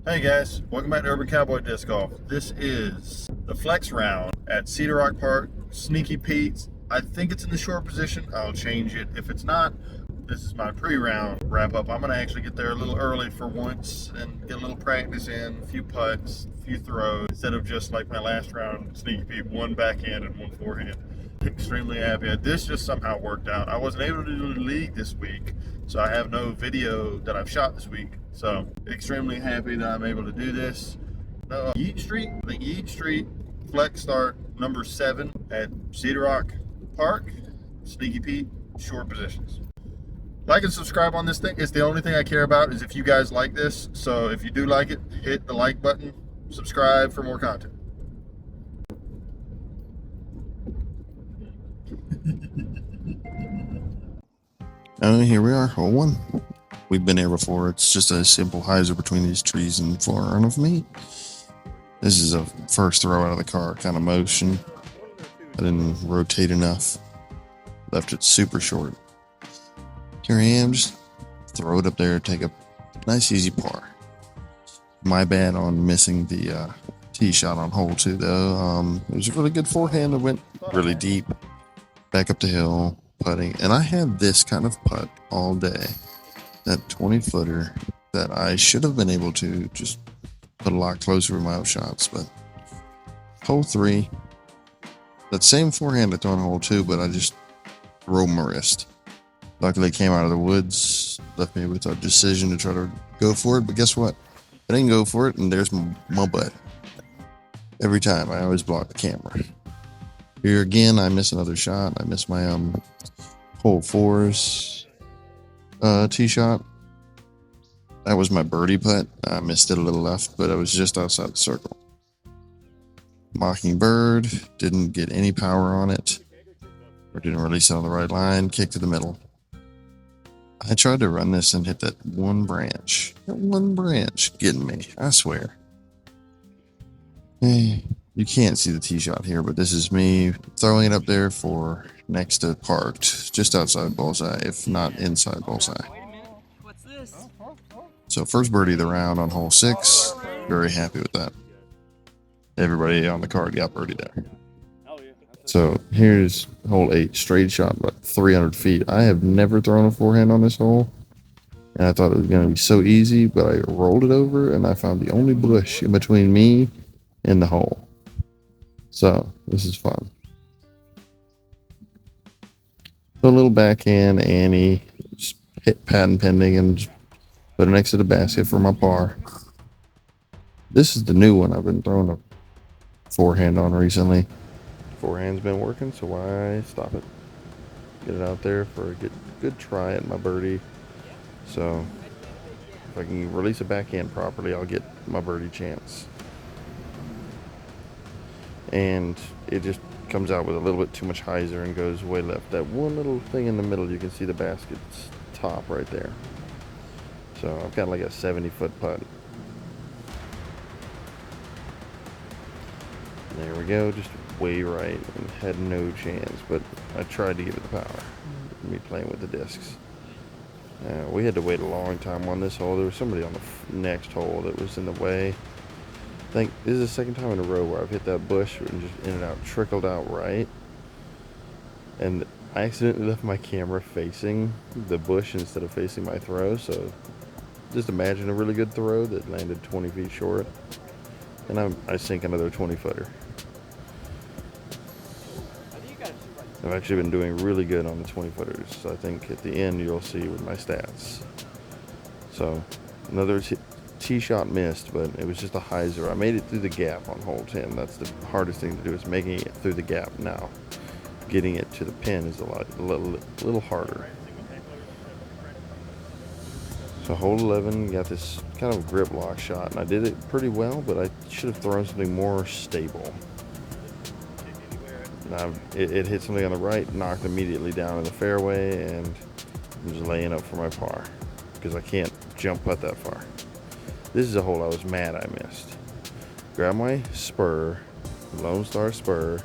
Hey guys, welcome back to Urban Cowboy Disc Golf. This is the flex round at Cedar Rock Park, Sneaky Pete's. I think it's in the short position. I'll change it. If it's not, this is my pre-round wrap up. I'm going to actually get there a little early for once and get a little practice in, a few putts, a few throws, instead of just like my last round, Sneaky Pete, one backhand and one forehand. Extremely happy. This just somehow worked out. I wasn't able to do the league this week, so I have no video that I've shot this week. So extremely happy that I'm able to do this. Yeet Street, the Yeet Street Flex Start number 7 at Cedar Rock Park, Sneaky Pete, short positions. Like and subscribe on this thing. It's the only thing I care about is if you guys like this. So if you do like it, hit the like button, subscribe for more content. Here we are, hole 1. We've been here before. It's just a simple hyzer between these trees in front of me. This is a first throw out of the car kind of motion. I didn't rotate enough. Left it super short. Here I am, just throw it up there, take a nice easy par. My bad on missing the tee shot on hole 2 though. It was a really good forehand that went really deep. Back up the hill, putting. And I had this kind of putt all day. That 20-footer that I should have been able to just put a lot closer with my out shots. But hole 3, that same forehand I threw on hole 2, but I just rolled my wrist. Luckily it came out of the woods, left me with a decision to try to go for it. But guess what? I didn't go for it, and there's my butt. Every time, I always block the camera. Here again, I miss another shot. I miss my hole 4's tee shot. That was my birdie putt. I missed it a little left, but I was just outside the circle. Mockingbird, didn't get any power on it, or didn't release it on the right line, kicked to the middle. I tried to run this and hit that one branch. That one branch getting me, I swear. Hey. You can't see the tee shot here, but this is me throwing it up there for next to parked, just outside bullseye, if not inside bullseye. What's this? So first birdie of the round on hole 6. Very happy with that. Everybody on the card got birdie there. So here's hole 8, straight shot about 300 feet. I have never thrown a forehand on this hole, and I thought it was going to be so easy, but I rolled it over, and I found the only bush in between me and the hole. So this is fun. So a little backhand Annie, just hit patent pending and just put it next to the basket for my par. This is the new one I've been throwing a forehand on recently. Forehand's been working, so why stop it? Get it out there for a good try at my birdie. So if I can release a backhand properly, I'll get my birdie chance. And it just comes out with a little bit too much hyzer and goes way left. That one little thing in the middle, you can see the basket's top right there. So I've got like a 70-foot putt. There we go, just way right and had no chance, but I tried to give it the power. Me playing with the discs. We had to wait a long time on this hole. There was somebody on the next hole that was in the way. I think this is the second time in a row where I've hit that bush and just in and out, trickled out right. And I accidentally left my camera facing the bush instead of facing my throw. So just imagine a really good throw that landed 20 feet short. And I sink another 20-footer. I've actually been doing really good on the 20-footers. So I think at the end you'll see with my stats. So another tee shot missed, but it was just a hyzer. I made it through the gap on hole 10. That's the hardest thing to do, is making it through the gap. Now getting it to the pin is a little harder. So hole 11, got this kind of grip lock shot, and I did it pretty well, but I should have thrown something more stable. Now it hit something on the right, knocked immediately down in the fairway, and I'm just laying up for my par because I can't jump putt that far. This is a hole I was mad I missed. Grab my spur, Lone Star spur,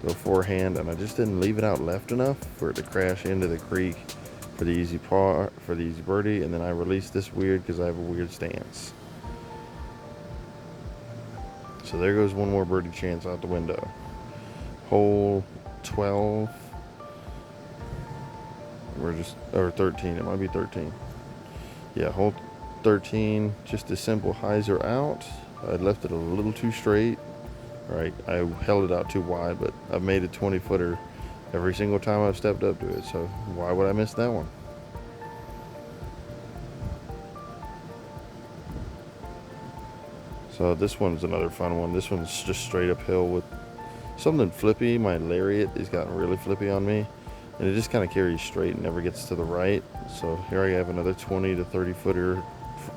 go forehand, and I just didn't leave it out left enough for it to crash into the creek for the easy par, for the easy birdie, and then I released this weird because I have a weird stance. So there goes one more birdie chance out the window. Hole 12. Or 13. It might be 13. Yeah, hole 13. Just a simple hyzer out. I left it a little too straight. Right, I held it out too wide, but I've made a 20-footer every single time I've stepped up to it. So why would I miss that one? So this one's another fun one. This one's just straight uphill with something flippy. My lariat has gotten really flippy on me, and it just kind of carries straight and never gets to the right. So here I have another 20 to 30 footer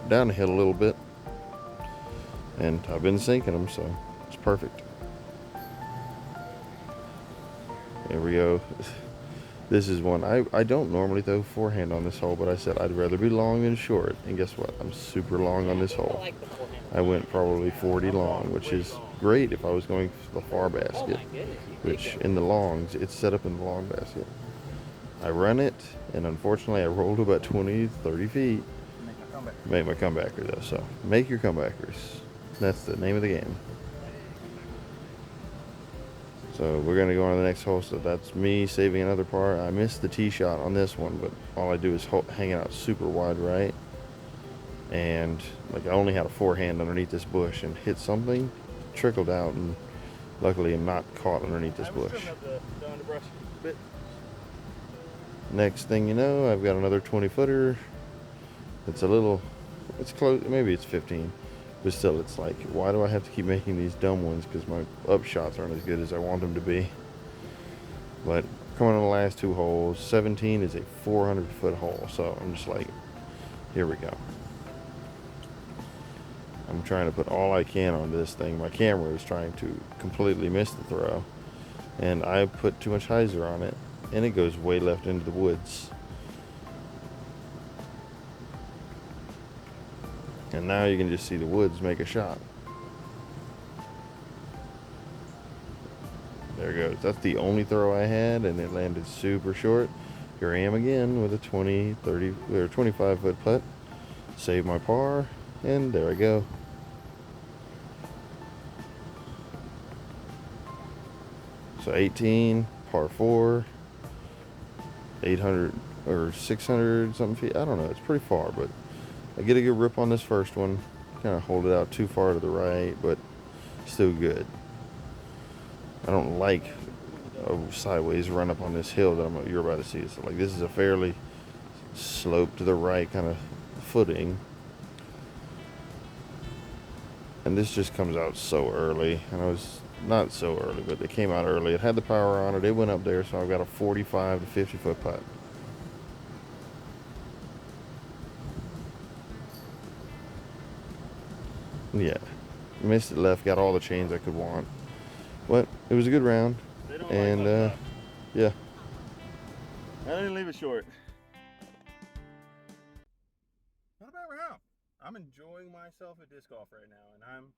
down the hill a little bit, and I've been sinking them, so it's perfect. There we go. This is one I don't normally throw forehand on this hole, but I said I'd rather be long than short, and guess what? I'm super long on this hole. I went probably 40 long, which is great if I was going for the far basket, which in the longs, it's set up in the long basket. I run it, and unfortunately I rolled about 20, 30 feet. Make my comebacker though, so make your comebackers. That's the name of the game. So we're going to go on to the next hole. So that's me saving another par. I missed the tee shot on this one, but all I do is hang it out super wide right. And like I only had a forehand underneath this bush and hit something, trickled out, and luckily I'm not caught underneath this bush. Next thing you know, I've got another 20-footer. It's close, maybe it's 15. But still, it's like, why do I have to keep making these dumb ones? Because my up shots aren't as good as I want them to be. But coming on the last two holes, 17 is a 400-foot hole. So I'm just like, here we go. I'm trying to put all I can on this thing. My camera is trying to completely miss the throw. And I put too much hyzer on it. And it goes way left into the woods. And now you can just see the woods make a shot. There it goes. That's the only throw I had, and it landed super short. Here I am again with a 20, 30, or 25-foot putt. Save my par, and there I go. So 18, par 4, 800 or 600 something feet. I don't know. It's pretty far, but I get a good rip on this first one. Kind of hold it out too far to the right, but still good. I don't like a sideways run up on this hill that you're about to see. So like this is a fairly slope to the right kind of footing. And this just comes out so early. And I was not so early, but it came out early. It had the power on it. It went up there, so I've got a 45 to 50-foot putt. Yeah, missed it left, got all the chains I could want. But it was a good round. And yeah. I didn't leave it short. Not a bad round. I'm enjoying myself at disc golf right now, and I'm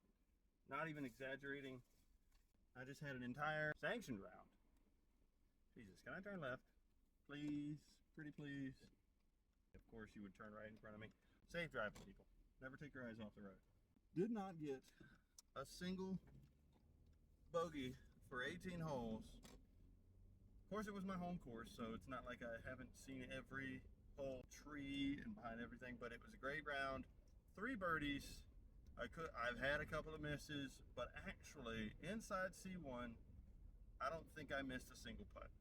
not even exaggerating. I just had an entire sanctioned round. Jesus, can I turn left? Please, pretty please. Of course you would turn right in front of me. Safe driving, people. Never take your eyes off the road. Did not get a single bogey for 18 holes. Of course it was my home course, so it's not like I haven't seen every whole tree and behind everything, but it was a great round. 3 birdies. I've had a couple of misses, but actually inside C1, I don't think I missed a single putt.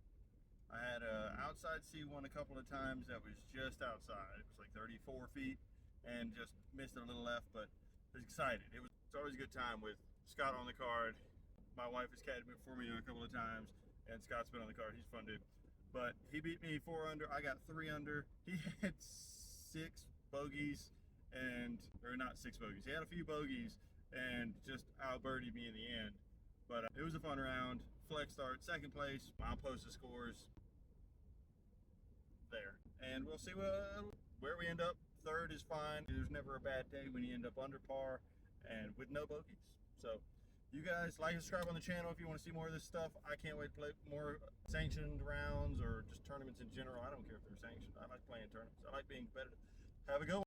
I had a outside C1 a couple of times that was just outside. It was like 34 feet and just missed it a little left, but I was excited. It's always a good time with Scott on the card. My wife has caddied for me a couple of times, and Scott's been on the card. He's fun dude. But he beat me 4 under. I got 3 under. He had 6 bogeys, or not 6 bogeys. He had a few bogeys and just out-birdied me in the end. But it was a fun round. Flex start, second place. I'll post the scores there. And we'll see where we end up. Third is fine. There's never a bad day when you end up under par and with no bogeys. So you guys like and subscribe on the channel if you want to see more of this stuff. I can't wait to play more sanctioned rounds or just tournaments in general. I don't care if they're sanctioned. I like playing tournaments. I like being competitive. Have a good one.